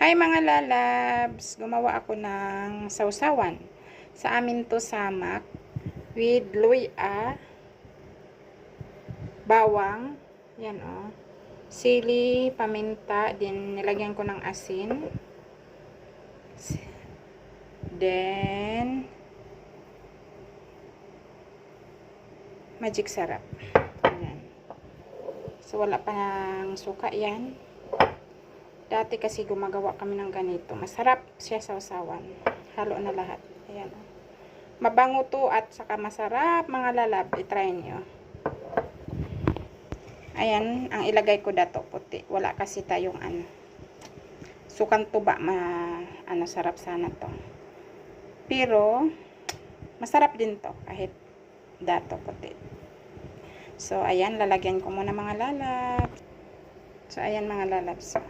Hi mga lalabs! Gumawa ako ng sausawan. Sa amin to samak with luya, bawang, yan o, sili, paminta, din nilagyan ko ng asin, then magic sarap. Ayan. So wala pang suka yan. Dati kasi gumagawa kami ng ganito. Masarap siya sa sausawan. Halo na lahat. Ayan. Mabango to at saka masarap mga lalab. I-try nyo. Ayan. Ang ilagay ko dato puti. Wala kasi tayong sukan tuba. Sarap sana to. Pero masarap din to. Kahit dato puti. So ayan. Lalagyan ko muna mga lalab. So ayan mga lalab. So